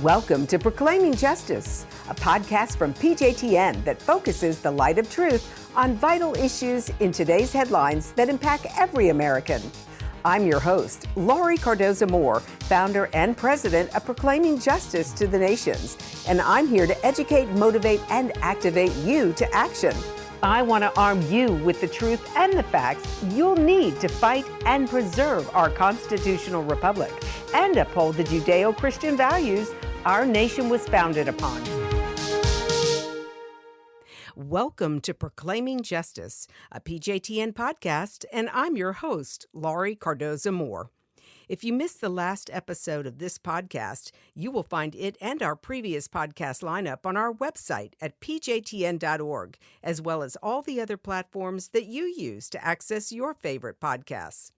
Welcome to Proclaiming Justice, a podcast from PJTN that focuses the light of truth on vital issues in today's headlines that impact every American. I'm your host, Laurie Cardoza-Moore, founder and president of Proclaiming Justice to the Nations, and I'm here to educate, motivate, and activate you to action. I want to arm you with the truth and the facts you'll need to fight and preserve our constitutional republic and uphold the Judeo-Christian values our nation was founded upon. Welcome to Proclaiming Justice, a PJTN podcast, and I'm your host, Laurie Cardoza-Moore. If you missed the last episode of this podcast, you will find it and our previous podcast lineup on our website at pjtn.org, as well as all the other platforms that you use to access your favorite podcasts.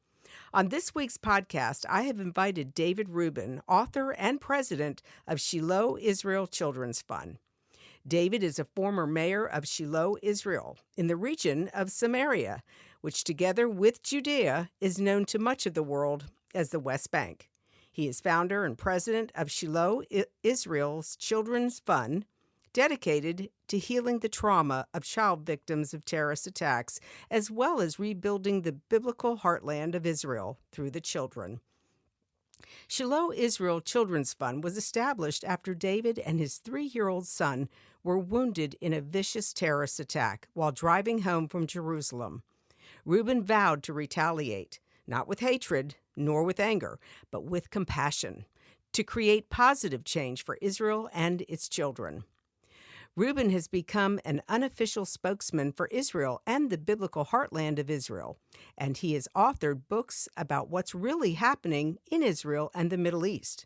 On this week's podcast, I have invited David Rubin, author and president of SHILOH Israel Children's Fund. David is a former mayor of SHILOH, Israel, in the region of Samaria, which together with Judea is known to much of the world as the West Bank. He is founder and president of SHILOH Israel's Children's Fund, dedicated to healing the trauma of child victims of terrorist attacks, as well as rebuilding the biblical heartland of Israel through the children. SHILOH Israel Children's Fund was established after David and his 3-year-old son were wounded in a vicious terrorist attack while driving home from Jerusalem. Rubin vowed to retaliate, not with hatred nor with anger, but with compassion, to create positive change for Israel and its children. Rubin has become an unofficial spokesman for Israel and the biblical heartland of Israel, and he has authored books about what's really happening in Israel and the Middle East.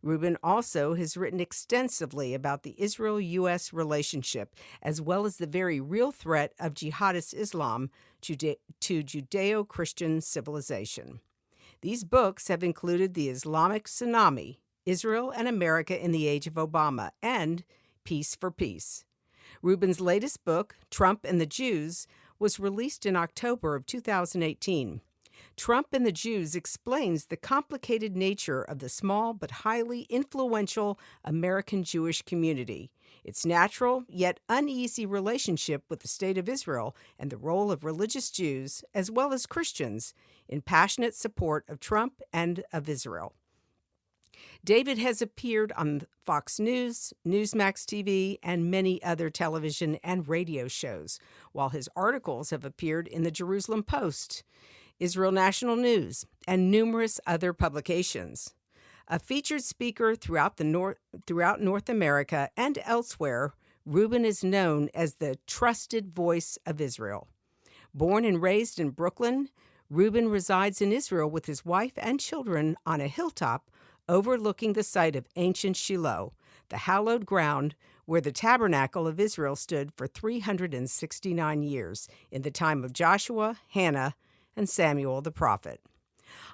Rubin also has written extensively about the Israel-U.S. relationship, as well as the very real threat of jihadist Islam to Judeo-Christian civilization. These books have included The Islamic Tsunami, Israel and America in the Age of Obama, and Peace for Peace. Rubin's latest book, Trump and the Jews, was released in October of 2018. Trump and the Jews explains the complicated nature of the small but highly influential American Jewish community, its natural yet uneasy relationship with the State of Israel, and the role of religious Jews, as well as Christians, in passionate support of Trump and of Israel. David has appeared on Fox News, Newsmax TV, and many other television and radio shows, while his articles have appeared in the Jerusalem Post, Israel National News, and numerous other publications. A featured speaker throughout North America and elsewhere, Rubin is known as the trusted voice of Israel. Born and raised in Brooklyn, Rubin resides in Israel with his wife and children on a hilltop overlooking the site of Ancient Shiloh, the hallowed ground where the Tabernacle of Israel stood for 369 years in the time of Joshua, Hannah, and Samuel the prophet.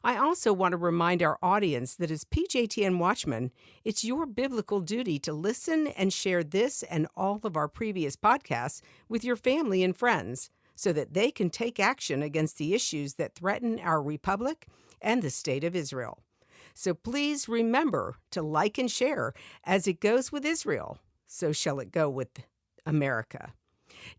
I also want to remind our audience that as PJTN Watchmen, it's your biblical duty to listen and share this and all of our previous podcasts with your family and friends so that they can take action against the issues that threaten our republic and the state of Israel. So please remember to like and share. As it goes with Israel, so shall it go with America.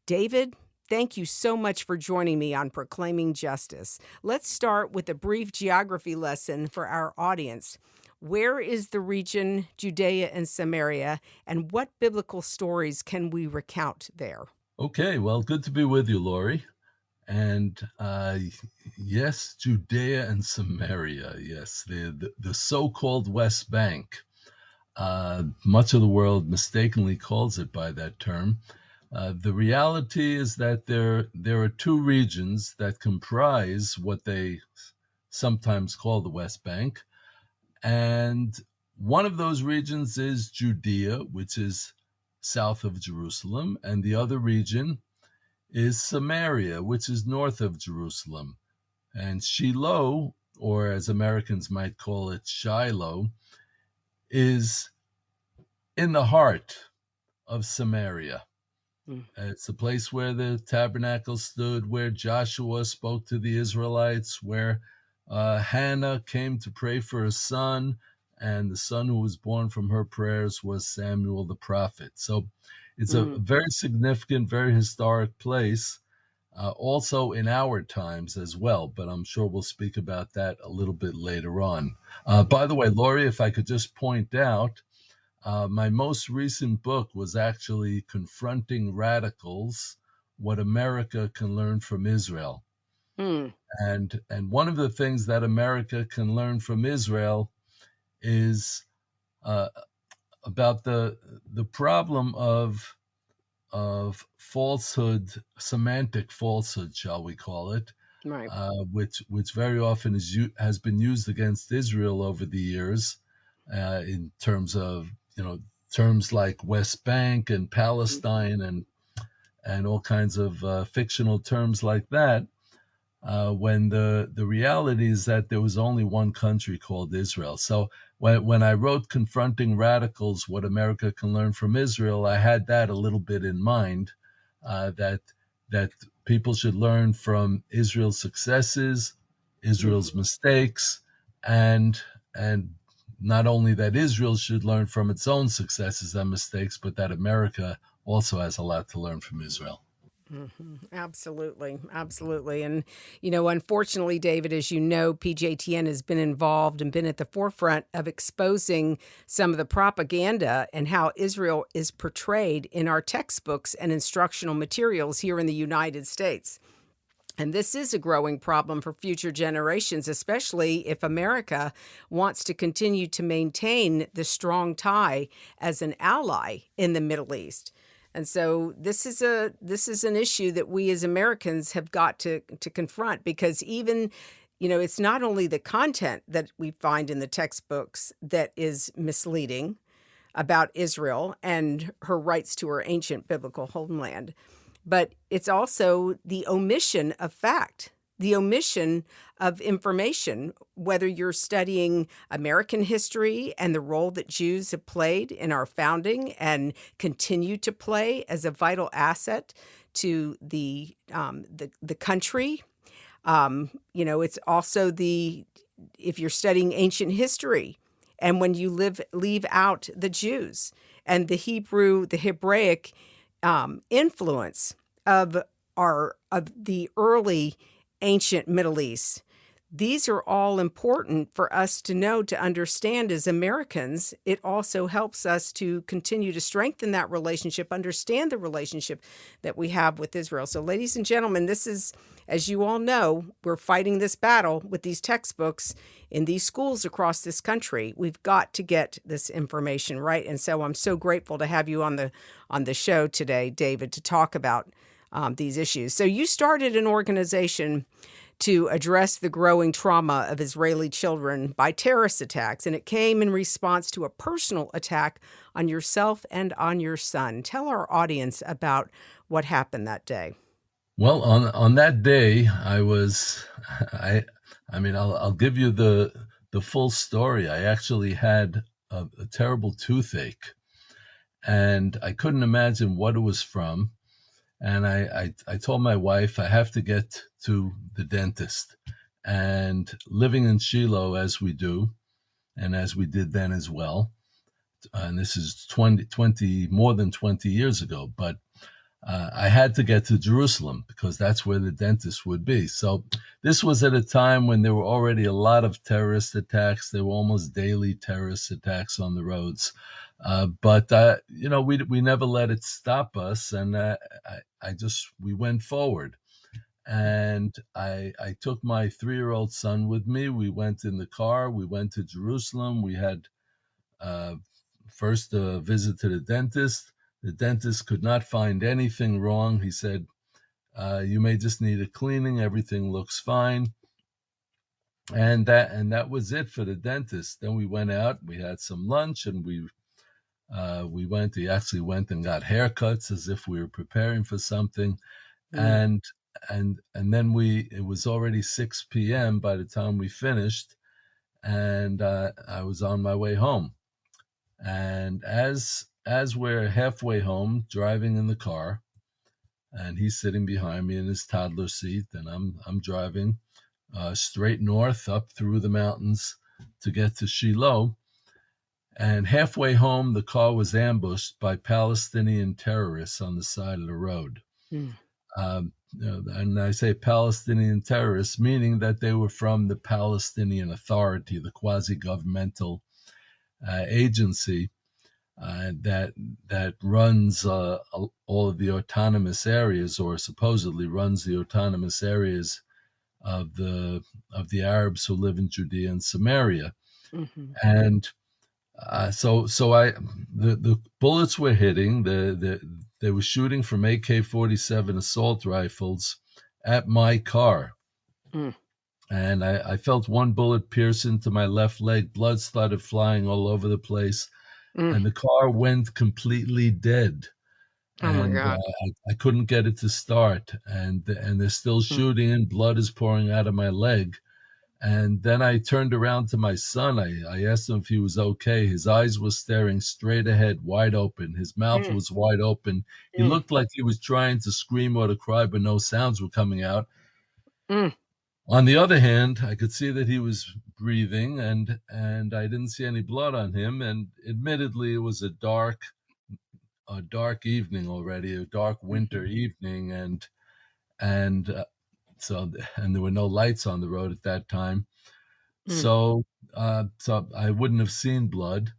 David, thank you so much for joining me on Proclaiming Justice. Let's start with a brief geography lesson for our audience. Where is the region, Judea and Samaria, and what biblical stories can we recount there? Okay, well, good to be with you, Laurie. And yes, Judea and Samaria, yes, the so-called West Bank. Much of the world mistakenly calls it by that term. The reality is that there are two regions that comprise what they sometimes call the West Bank. And one of those regions is Judea, which is south of Jerusalem, and the other region is Samaria, which is north of Jerusalem. And Shiloh, or as Americans might call it, Shiloh, is in the heart of Samaria. It's the place where the tabernacle stood, where Joshua spoke to the Israelites, where Hannah came to pray for a son, and the son who was born from her prayers was Samuel the prophet. So it's a very significant, very historic place, also in our times as well, but I'm sure we'll speak about that a little bit later on. By the way, Laurie, if I could just point out, my most recent book was actually Confronting Radicals, What America Can Learn from Israel. And one of the things that America can learn from Israel is about the problem of falsehood, semantic falsehood, shall we call it, Right. which very often has been used against Israel over the years, in terms of terms like West Bank and Palestine and all kinds of fictional terms like that. When the reality is that there was only one country called Israel. So when I wrote Confronting Radicals, What America Can Learn from Israel, I had that a little bit in mind, that people should learn from Israel's successes, Israel's mistakes, and not only that Israel should learn from its own successes and mistakes, but that America also has a lot to learn from Israel. Absolutely. Absolutely. And, unfortunately, David, as you know, PJTN has been involved and been at the forefront of exposing some of the propaganda and how Israel is portrayed in our textbooks and instructional materials here in the United States. And this is a growing problem for future generations, especially if America wants to continue to maintain the strong tie as an ally in the Middle East. And so this is an issue that we as Americans have got to confront, because even, it's not only the content that we find in the textbooks that is misleading about Israel and her rights to her ancient biblical homeland, but it's also the omission of fact, the omission of information, whether you're studying American history and the role that Jews have played in our founding and continue to play as a vital asset to the country. It's also if you're studying ancient history, and when you leave out the Jews and the Hebraic influence of the early ancient Middle East. These are all important for us to know, to understand as Americans. It also helps us to continue to strengthen that relationship, understand the relationship that we have with Israel. So, ladies and gentlemen, this is, as you all know, we're fighting this battle with these textbooks in these schools across this country. We've got to get this information right. And so I'm so grateful to have you on the show today, David, to talk about these issues. So you started an organization to address the growing trauma of Israeli children by terrorist attacks, and it came in response to a personal attack on yourself and on your son. Tell our audience about what happened that day. Well, on that day, I'll give you the full story. I actually had a terrible toothache, and I couldn't imagine what it was from. And I told my wife I have to get to the dentist. And living in Shiloh as we do, and as we did then as well, and this is more than 20 years ago, but I had to get to Jerusalem because that's where the dentist would be. So this was at a time when there were already a lot of terrorist attacks. There were almost daily terrorist attacks on the roads. But we never let it stop us, and we went forward. And I took my 3-year-old son with me. We went in the car. We went to Jerusalem. We had first a visit to the dentist. The dentist could not find anything wrong. He said, "You may just need a cleaning. Everything looks fine." And that was it for the dentist. Then we went out. We had some lunch, and we actually went and got haircuts as if we were preparing for something. And then it was already 6 p.m. by the time we finished, and I was on my way home. And as we're halfway home, driving in the car, and he's sitting behind me in his toddler seat, and I'm driving straight north up through the mountains to get to Shiloh. And halfway home, the car was ambushed by Palestinian terrorists on the side of the road. Mm. And I say Palestinian terrorists, meaning that they were from the Palestinian Authority, the quasi-governmental agency that runs all of the autonomous areas, or supposedly runs the autonomous areas of the Arabs who live in Judea and Samaria. Mm-hmm. And the bullets were hitting. They were shooting from AK-47 assault rifles at my car. Mm. And I felt one bullet pierce into my left leg. Blood started flying all over the place, Mm. and the car went completely dead. Oh my And God. I couldn't get it to start. And they're still Mm. shooting, and blood is pouring out of my leg. And then I turned around to my son. I asked him if he was okay. His eyes were staring straight ahead, wide open. His mouth Mm. was wide open. He Mm. looked like he was trying to scream or to cry, but no sounds were coming out. Mm. On the other hand, I could see that he was breathing, and I didn't see any blood on him. And admittedly, it was a dark evening already, a dark winter Mm-hmm. evening, and and there were no lights on the road at that time. Mm. So I wouldn't have seen blood,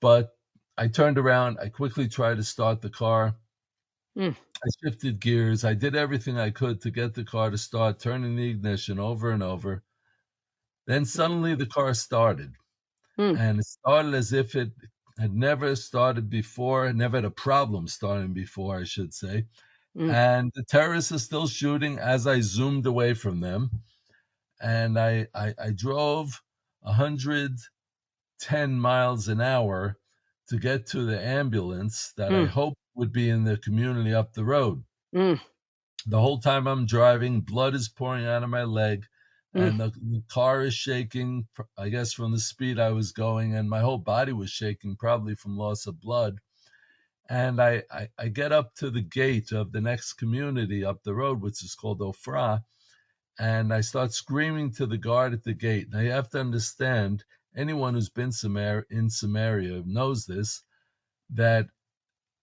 but I turned around. I quickly tried to start the car. Mm. I shifted gears. I did everything I could to get the car to start, turning the ignition over and over. Then suddenly the car started, Mm. and it started as if it had never started before, never had a problem starting before, I should say. Mm. And the terrorists are still shooting as I zoomed away from them. And I drove 110 miles an hour to get to the ambulance that I Mm. hoped would be in the community up the road. Mm. The whole time I'm driving, blood is pouring out of my leg, Mm. and the car is shaking, I guess, from the speed I was going, and my whole body was shaking, probably from loss of blood. And I get up to the gate of the next community up the road, which is called Ofra, and I start screaming to the guard at the gate. Now, you have to understand, anyone who's been in Samaria knows this, that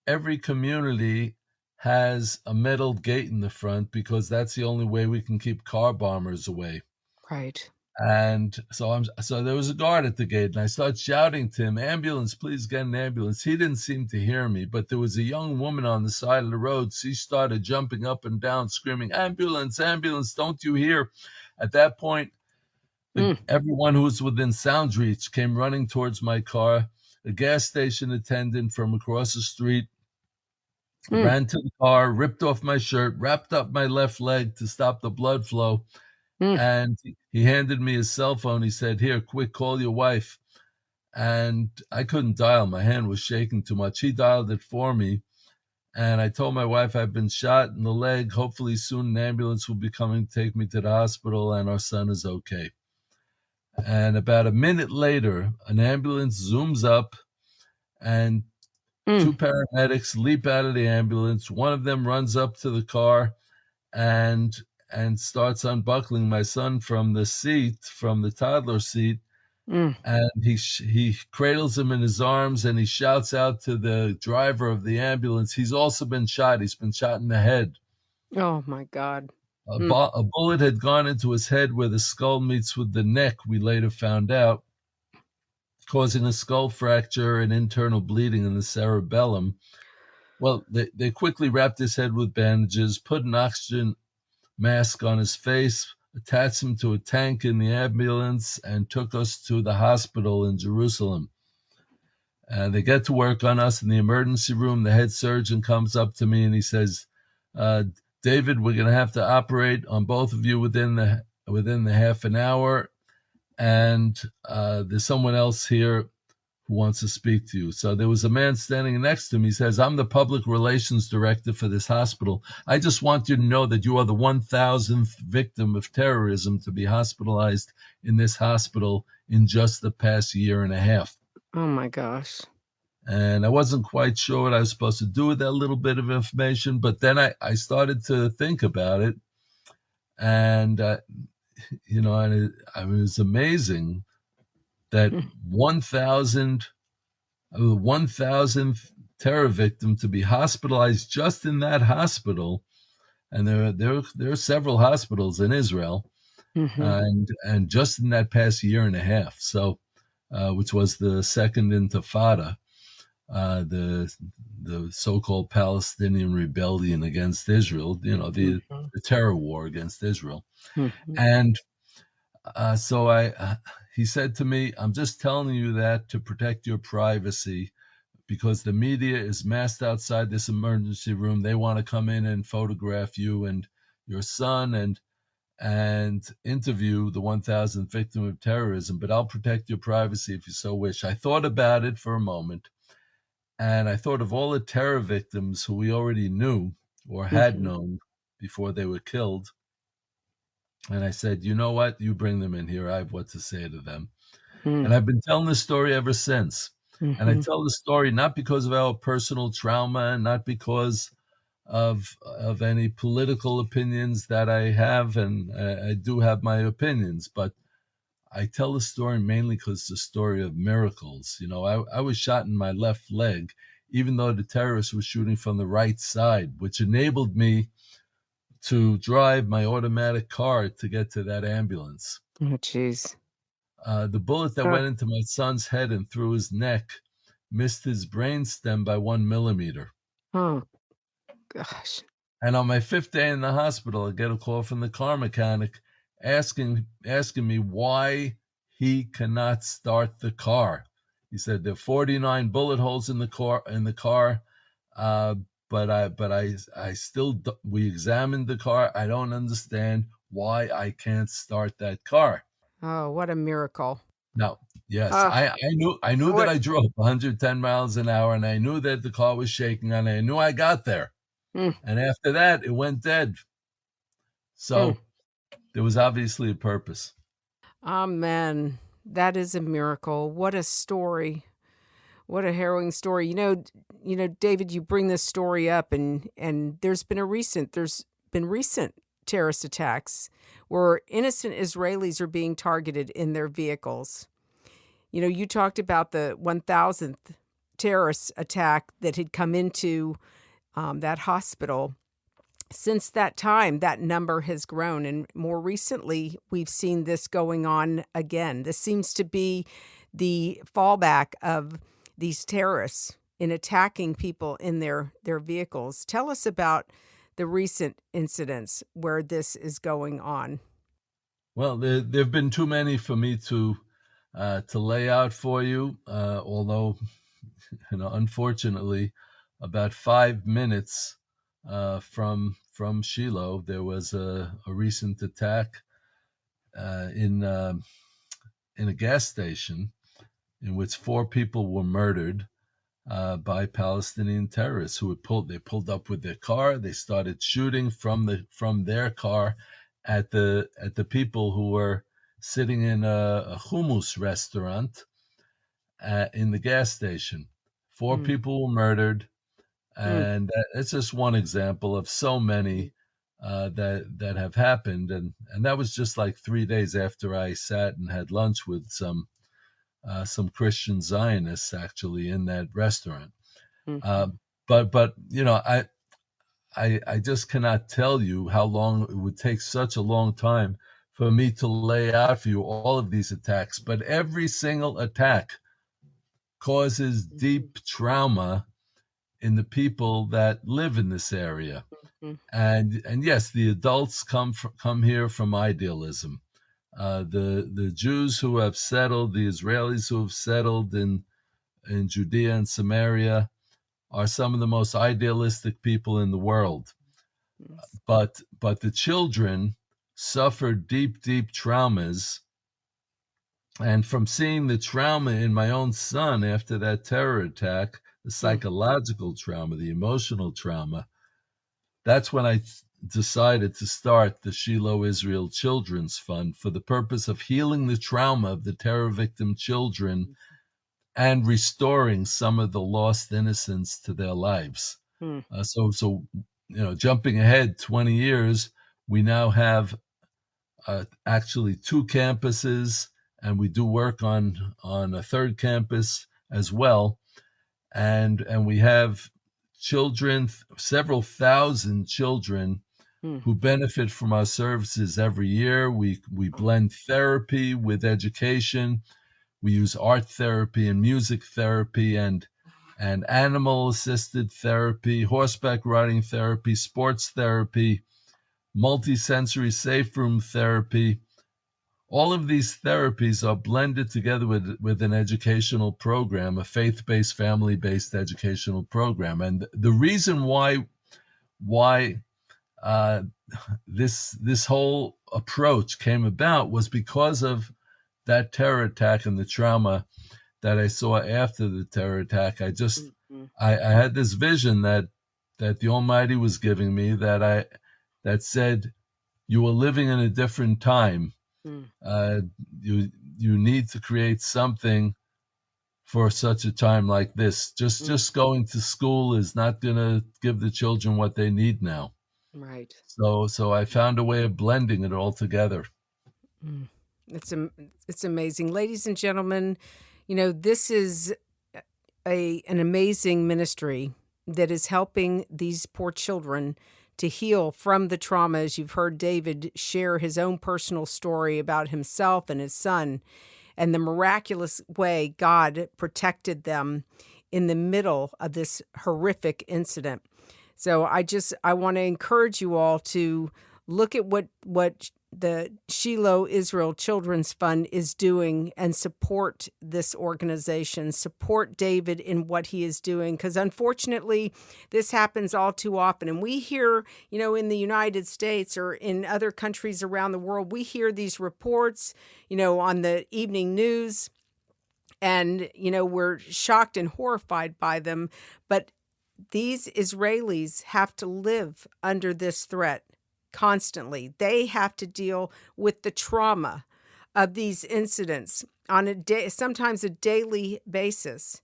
every community has a metal gate in the front because that's the only way we can keep car bombers away. Right. And so there was a guard at the gate, and I started shouting to him, "Ambulance, please get an ambulance." He didn't seem to hear me, but there was a young woman on the side of the road. She started jumping up and down, screaming, "Ambulance, ambulance, don't you hear?" At that point, Mm. everyone who was within sound reach came running towards my car. A gas station attendant from across the street Mm. ran to the car, ripped off my shirt, wrapped up my left leg to stop the blood flow, Mm. and he handed me his cell phone. He said, "Here, quick, call your wife." And I couldn't dial. My hand was shaking too much. He dialed it for me. And I told my wife I've been shot in the leg. Hopefully soon an ambulance will be coming to take me to the hospital, and our son is okay. And about a minute later, an ambulance zooms up, and Mm. two paramedics leap out of the ambulance. One of them runs up to the car and starts unbuckling my son from the seat, from the toddler seat, Mm. and he cradles him in his arms, and he shouts out to the driver of the ambulance. He's also been shot. He's been shot in the head. Oh my God. A, Mm. a bullet had gone into his head where the skull meets with the neck, we later found out, causing a skull fracture and internal bleeding in the cerebellum. Well, they quickly wrapped his head with bandages, put an oxygen mask on his face, attached him to a tank in the ambulance, and took us to the hospital in Jerusalem. And they get to work on us in the emergency room. The head surgeon comes up to me and he says, uh, "David, we're going to have to operate on both of you within the half an hour, and there's someone else here who wants to speak to you." So there was a man standing next to him. He says, "I'm the public relations director for this hospital. I just want you to know that you are the 1,000th victim of terrorism to be hospitalized in this hospital in just the past year and a half." Oh my gosh. And I wasn't quite sure what I was supposed to do with that little bit of information, but then I started to think about it, and and it was amazing that Mm. 1,000 the 1,000th terror victim to be hospitalized just in that hospital. And there are several hospitals in Israel, Mm-hmm. and just in that past year and a half, so which was the second Intifada, the so-called Palestinian rebellion against Israel, Mm-hmm. the terror war against Israel. Mm-hmm. And so he said to me, "I'm just telling you that to protect your privacy, because the media is massed outside this emergency room. They want to come in and photograph you and your son and interview the 1,000th victim of terrorism, but I'll protect your privacy if you so wish." I thought about it for a moment, and I thought of all the terror victims who we already knew or had Mm-hmm. known before they were killed. And I said, "You know what? You bring them in here. I have what to say to them." And I've been telling this story ever since. And I Mm-hmm. tell the story not because of our personal trauma, not because of any political opinions that I have, and I do have my opinions, but I tell the story mainly because it's a story of miracles. I was shot in my left leg, even though the terrorist was shooting from the right side, which enabled me to drive my automatic car to get to that ambulance. Oh, jeez. The bullet that Oh, went into my son's head and through his neck missed his brainstem by 1 millimeter. oh, gosh. And on my fifth day in the hospital, I get a call from the car mechanic asking me why he cannot start the car. He said there are 49 bullet holes in the car, uh, but I still we examined the car. I don't understand why I can't start that car. Oh, what a miracle. Now, yes, Oh, I knew that what? I drove 110 miles an hour, and I knew that the car was shaking, and I knew I got there. Mm, And after that, it went dead. mm. So there was obviously a purpose. Amen. That is a miracle. What a story. What a harrowing story. David, you bring this story up, and there's been recent terrorist attacks where innocent Israelis are being targeted in their vehicles. You talked about the 1000th terrorist attack that had come into that hospital. Since that time, that number has grown. And more recently, we've seen this going on again. This seems to be the fallback of these terrorists in attacking people in their vehicles. Tell us about the recent incidents where this is going on. Well, there have been too many for me to lay out for you. Although, unfortunately, about 5 minutes from Shiloh, there was a recent attack in a gas station in which 4 people were murdered by Palestinian terrorists who they pulled up with their car. They started shooting from their car at the people who were sitting in a hummus restaurant in the gas station. Four Mm, people were murdered, mm, and it's just one example of so many that have happened. And that was just like 3 days after I sat and had lunch with some Christian Zionists actually in that restaurant. Uh, mhm, but I just cannot tell you how long it would take, such a long time for me to lay out for you all of these attacks. But every single attack causes mhm, deep trauma in the people that live in this area. mhm, And yes, the adults come here from idealism. The Jews who have settled, the Israelis who have settled in Judea and Samaria, are some of the most idealistic people in the world. yes, But the children suffered deep traumas, and from seeing the trauma in my own son after that terror attack, the mm, psychological trauma, the emotional trauma, that's when I decided to start the Shiloh Israel Children's Fund for the purpose of healing the trauma of the terror victim children and restoring some of the lost innocence to their lives. mm, Jumping ahead 20 years, we now have actually two campuses, and we do work on a third campus as well, and we have children, several thousand children Mm. who benefit from our services every year. We blend therapy with education. We use art therapy and music therapy and animal assisted therapy, horseback riding therapy, sports therapy, multisensory safe room therapy. All of these therapies are blended together with an educational program, a faith-based, family-based educational program. And the reason why uh, this whole approach came about was because of that terror attack and the trauma that I saw after the terror attack. Mm. I had this vision that the Almighty was giving me that said, you are living in a different time. Mm. Uh, you need to create something for such a time like this. Mm. Just going to school is not going to give the children what they need now. Right. So I found a way of blending it all together. Mm. It's amazing, ladies and gentlemen. This is an amazing ministry that is helping these poor children to heal from the trauma. As you've heard David share his own personal story about himself and his son, and the miraculous way God protected them in the middle of this horrific incident. So I want to encourage you all to look at what the Shiloh Israel Children's Fund is doing and support this organization, support David in what he is doing, because unfortunately this happens all too often. And we hear, in the United States or in other countries around the world, we hear these reports, on the evening news, and, we're shocked and horrified by them. But these Israelis have to live under this threat constantly. They have to deal with the trauma of these incidents on sometimes a daily basis.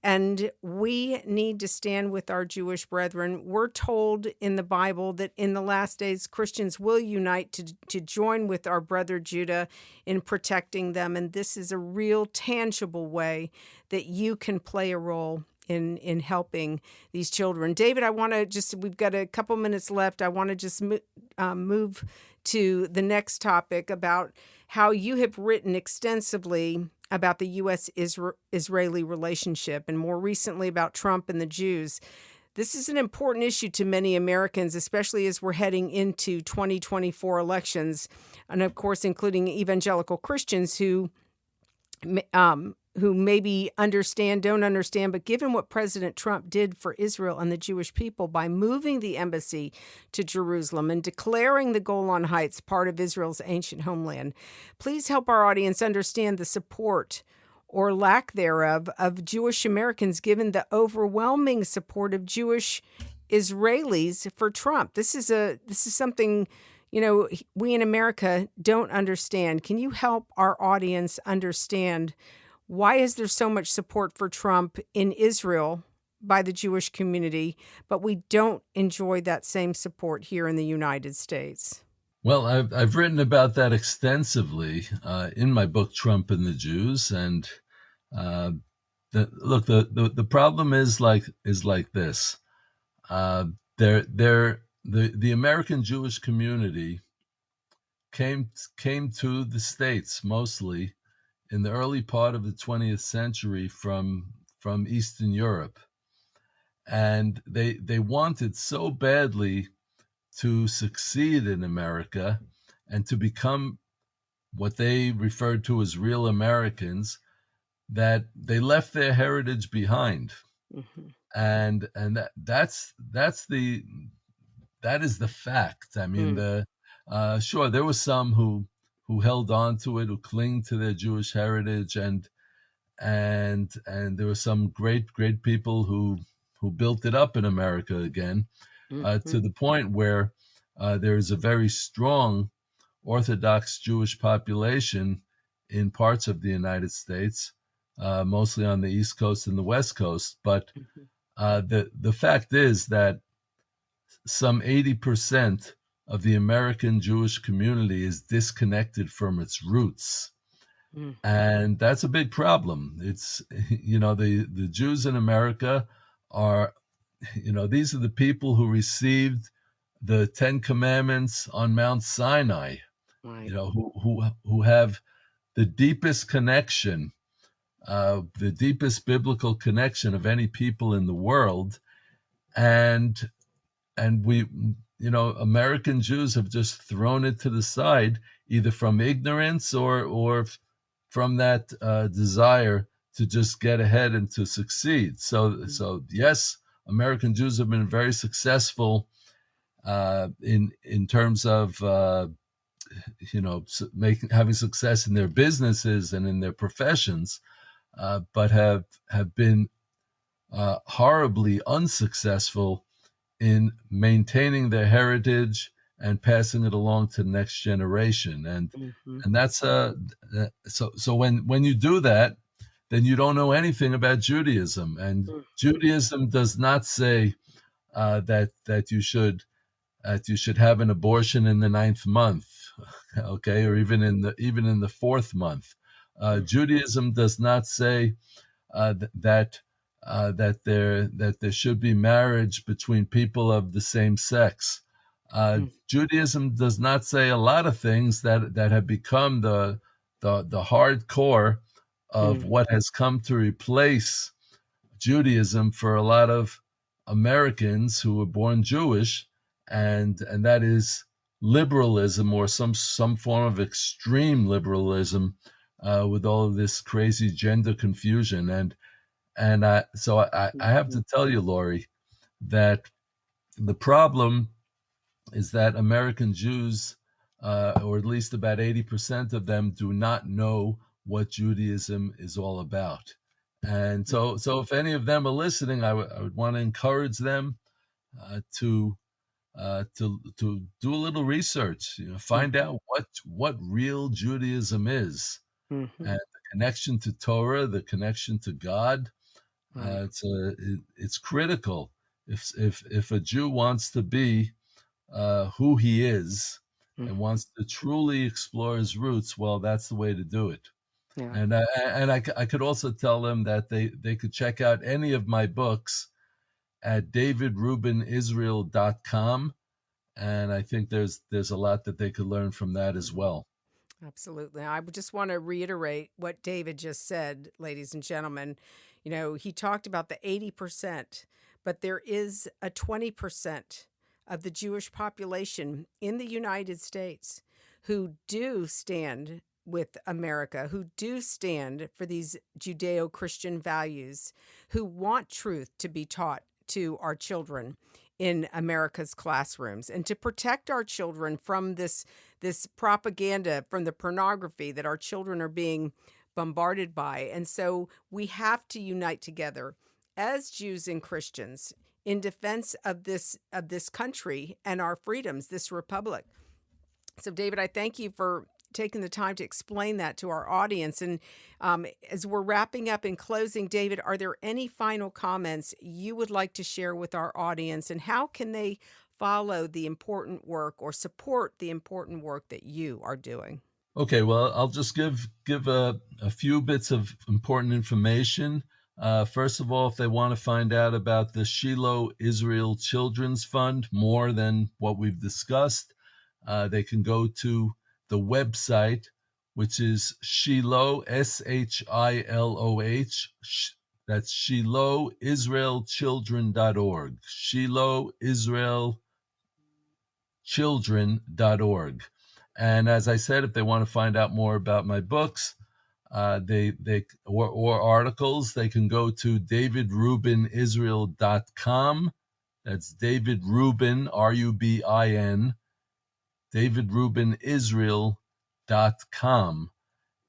And we need to stand with our Jewish brethren. We're told in the Bible that in the last days, Christians will unite to join with our brother Judah in protecting them. And this is a real tangible way that you can play a role in helping these children. David, we've got a couple minutes left. I want to just move to the next topic about how you have written extensively about the U.S.-Israeli relationship, and more recently about Trump and the Jews. This is an important issue to many Americans, especially as we're heading into 2024 elections, and of course, including evangelical Christians who maybe don't understand, but given what President Trump did for Israel and the Jewish people by moving the embassy to Jerusalem and declaring the Golan Heights part of Israel's ancient homeland, please help our audience understand the support or lack thereof of Jewish Americans, given the overwhelming support of Jewish Israelis for Trump. This is something we in America don't understand. Can you help our audience understand why is there so much support for Trump in Israel by the Jewish community, but we don't enjoy that same support here in the United States? Well, I've written about that extensively in my book Trump and the Jews, and the problem is like this. The American Jewish community came to the States mostly in the early part of the 20th century from Eastern Europe, and they wanted so badly to succeed in America and to become what they referred to as real Americans, that they left their heritage behind. Mm-hmm. And that is the fact. I mean, sure, there were some who held on to it, who cling to their Jewish heritage, and there were some great people who built it up in America again, to the point where there is a very strong Orthodox Jewish population in parts of the United States, mostly on the East Coast and the West Coast. But the fact is that some 80% of the American Jewish community is disconnected from its roots. Mm. and that's a big problem. It's the Jews in America are these are the people who received the Ten Commandments on Mount Sinai. Right. Who have the deepest connection, the deepest biblical connection of any people in the world, and we, American Jews have just thrown it to the side, either from ignorance or from that desire to just get ahead and to succeed. Mm. So yes, American Jews have been very successful in terms of having success in their businesses and in their professions, but have been horribly unsuccessful in maintaining their heritage and passing it along to the next generation. Mhm. And that's so when you do that, then you don't know anything about Judaism. And Mhm. Judaism does not say that you should have an abortion in the ninth month, okay, or even in the fourth month. Mhm. Judaism does not say that there should be marriage between people of the same sex. Judaism does not say a lot of things that have become the hardcore of Mhm. what has come to replace Judaism for a lot of Americans who were born Jewish, and that is liberalism, or some form of extreme liberalism, with all of this crazy gender confusion. And I have Mhm. to tell you, Lori, that the problem is that American Jews, or at least about 80% of them, do not know what Judaism is all about. And so if any of them are listening, I would want to encourage them to do a little research, find Mhm. out what real Judaism is, and Mhm. the connection to Torah, the connection to God. Right. It's critical. If a Jew wants to be who he is Mm. and wants to truly explore his roots, well, that's the way to do it. Yeah. And I could also tell them that they could check out any of my books at davidrubinisrael.com, and I think there's a lot that they could learn from that as Mhm. well. Absolutely. I would just want to reiterate what David just said, ladies and gentlemen. He talked about the 80%, but there is a 20% of the Jewish population in the United States who do stand with America, who do stand for these Judeo Christian values, who want truth to be taught to our children in America's classrooms, and to protect our children from this propaganda, from the pornography that our children are being bombarded by. And so we have to unite together as Jews and Christians in defense of this country and our freedoms, this republic. So, David, I thank you for taking the time to explain that to our audience. And as we're wrapping up and closing, David, are there any final comments you would like to share with our audience? And how can they follow the important work or support the important work that you are doing? Okay, well, I'll just give a few bits of important information. First of all, if they want to find out about the Shiloh Israel Children's Fund more than what we've discussed, they can go to the website, which is Shiloh, SHILOH. That's ShilohIsraelChildren.org. ShilohIsraelChildren.org. And as I said, if they want to find out more about my books, or articles, they can go to davidrubinisrael.com. That's David Rubin, Rubin, davidrubinisrael.com.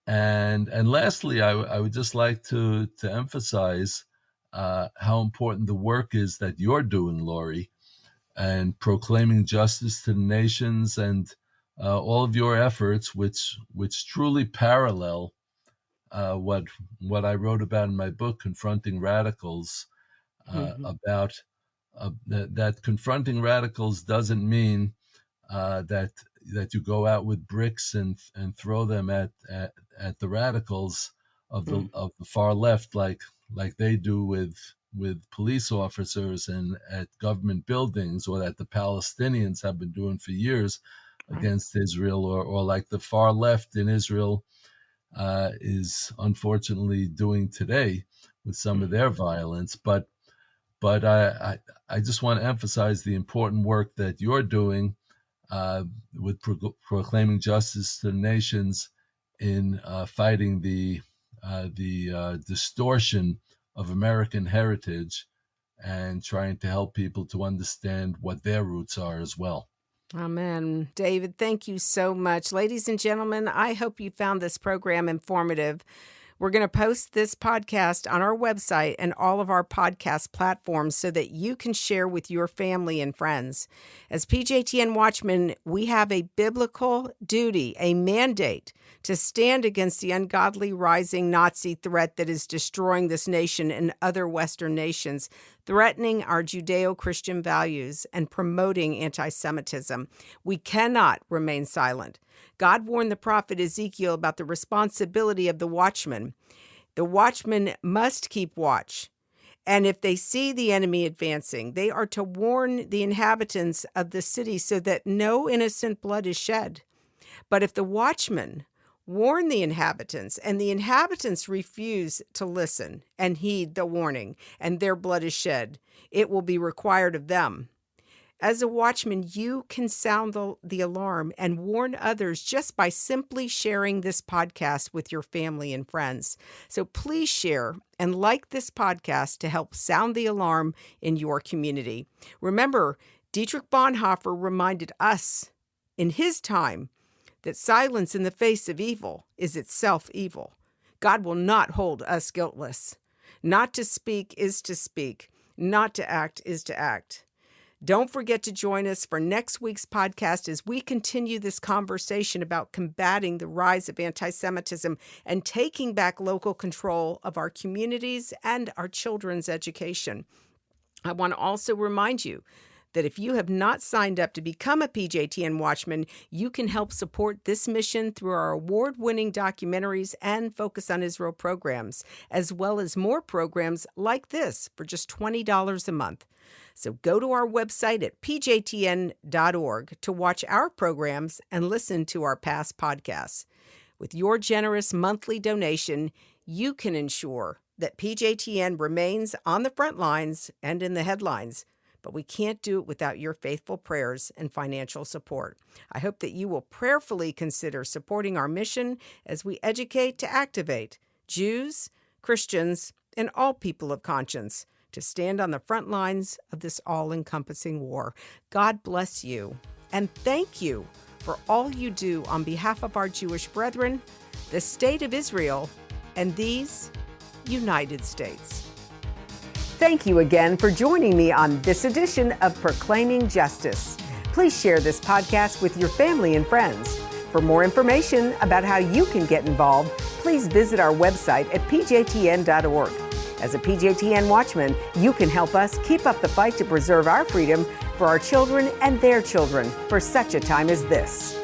And lastly, I would just like to emphasize how important the work is that you're doing, Lori, and proclaiming justice to the nations, and all of your efforts, which truly parallel what I wrote about in my book, Confronting Radicals, Mhm. about that confronting radicals doesn't mean that that you go out with bricks and throw them at the radicals of the far left, like they do with police officers and at government buildings, or that the Palestinians have been doing for years against Israel, or like the far left in Israel is unfortunately doing today with some of their violence. But I just want to emphasize the important work that you're doing with proclaiming justice to the nations in fighting the distortion of American heritage and trying to help people to understand what their roots are as well. Amen. David, thank you so much. Ladies and gentlemen, I hope you found this program informative. We're going to post this podcast on our website and all of our podcast platforms so that you can share with your family and friends. As PJTN Watchmen, we have a biblical duty, a mandate to stand against the ungodly rising Nazi threat that is destroying this nation and other Western nations, threatening our Judeo-Christian values and promoting anti-Semitism. We cannot remain silent. God warned the prophet Ezekiel about the responsibility of the watchman. The watchmen must keep watch. And if they see the enemy advancing, they are to warn the inhabitants of the city so that no innocent blood is shed. But if the watchmen warn the inhabitants and the inhabitants refuse to listen and heed the warning and their blood is shed, it will be required of them. As a watchman, you can sound the alarm and warn others just by simply sharing this podcast with your family and friends. So please share and like this podcast to help sound the alarm in your community. Remember, Dietrich Bonhoeffer reminded us in his time that silence in the face of evil is itself evil. God will not hold us guiltless. Not to speak is to speak. Not to act is to act. Don't forget to join us for next week's podcast as we continue this conversation about combating the rise of anti-Semitism and taking back local control of our communities and our children's education. I want to also remind you that if you have not signed up to become a PJTN Watchman, you can help support this mission through our award-winning documentaries and Focus on Israel programs, as well as more programs like this for just $20 a month. So go to our website at pjtn.org to watch our programs and listen to our past podcasts. With your generous monthly donation, you can ensure that PJTN remains on the front lines and in the headlines. But we can't do it without your faithful prayers and financial support. I hope that you will prayerfully consider supporting our mission as we educate to activate Jews, Christians, and all people of conscience to stand on the front lines of this all-encompassing war. God bless you, and thank you for all you do on behalf of our Jewish brethren, the State of Israel, and these United States. Thank you again for joining me on this edition of Proclaiming Justice. Please share this podcast with your family and friends. For more information about how you can get involved, please visit our website at pjtn.org. As a PJTN Watchman, you can help us keep up the fight to preserve our freedom for our children and their children for such a time as this.